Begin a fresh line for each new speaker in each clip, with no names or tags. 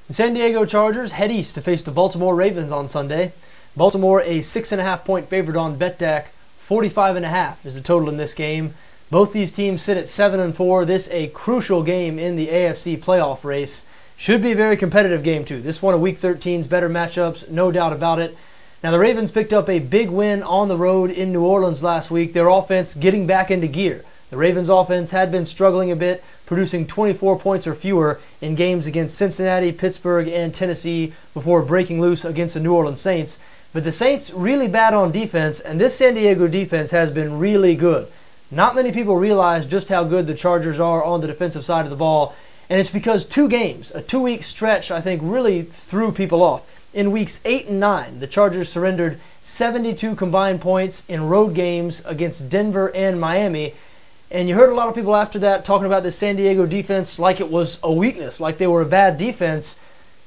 The San Diego Chargers head east to face the Baltimore Ravens on Sunday. Baltimore a 6.5 point favorite on BETDAQ. 45.5 is the total in this game. Both these teams sit at 7-4. This a crucial game in the AFC playoff race. Should be a very competitive game too. This one of Week 13's better matchups, no doubt about it. Now the Ravens picked up a big win on the road in New Orleans last week. Their offense getting back into gear. The Ravens offense had been struggling a bit, producing 24 points or fewer in games against Cincinnati, Pittsburgh, and Tennessee before breaking loose against the New Orleans Saints. But the Saints really bad on defense, and this San Diego defense has been really good. Not many people realize just how good the Chargers are on the defensive side of the ball, and it's because two games, a 2-week stretch, I think really threw people off. In weeks 8 and 9, the Chargers surrendered 72 combined points in road games against Denver and Miami. And you heard a lot of people after that talking about the San Diego defense like it was a weakness, like they were a bad defense.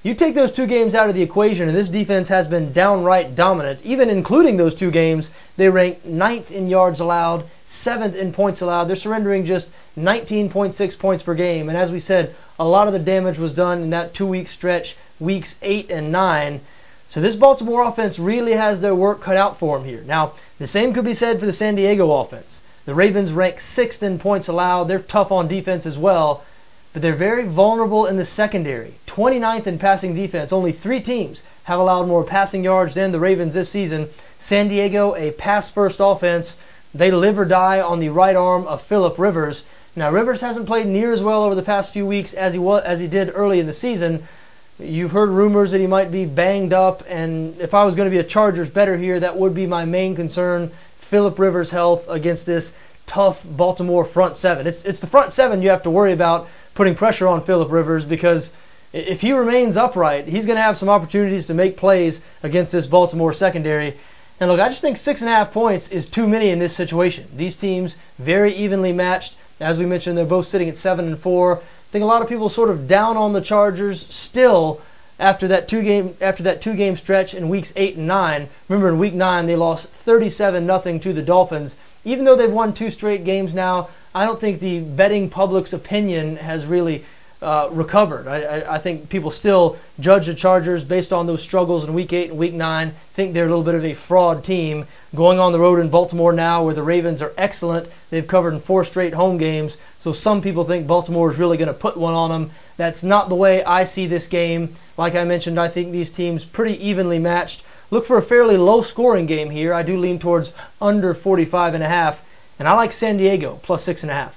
You take those two games out of the equation, and this defense has been downright dominant. Even including those two games, they rank 9th in yards allowed, 7th in points allowed. They're surrendering just 19.6 points per game. And as we said, a lot of the damage was done in that 2-week stretch, weeks 8 and 9. So this Baltimore offense really has their work cut out for them here. Now, the same could be said for the San Diego offense. The Ravens rank 6th in points allowed. They're tough on defense as well, but they're very vulnerable in the secondary. 29th in passing defense. Only 3 teams have allowed more passing yards than the Ravens this season. San Diego, a pass-first offense. They live or die on the right arm of Phillip Rivers. Now, Rivers hasn't played near as well over the past few weeks as he did early in the season. You've heard rumors that he might be banged up, and if I was going to be a Chargers bettor here, that would be my main concern. Phillip Rivers' health against this tough Baltimore front seven. It's the front seven you have to worry about putting pressure on Phillip Rivers, because if he remains upright, he's going to have some opportunities to make plays against this Baltimore secondary. And look, I just think 6.5 points is too many in this situation. These teams very evenly matched. As we mentioned, they're both sitting at 7-4. I think a lot of people sort of down on the Chargers still after that two-game stretch in weeks 8 and 9. Remember, in week 9 they lost 37-0 to the Dolphins. Even though they've won 2 straight games now, I don't think the betting public's opinion has really recovered. I think people still judge the Chargers based on those struggles in week 8 and week 9. Think they're a little bit of a fraud team. Going on the road in Baltimore now, where the Ravens are excellent. They've covered in 4 straight home games. So some people think Baltimore is really going to put one on them. That's not the way I see this game. Like I mentioned, I think these teams pretty evenly matched. Look for a fairly low-scoring game here. I do lean towards under 45.5, and I like San Diego plus 6.5.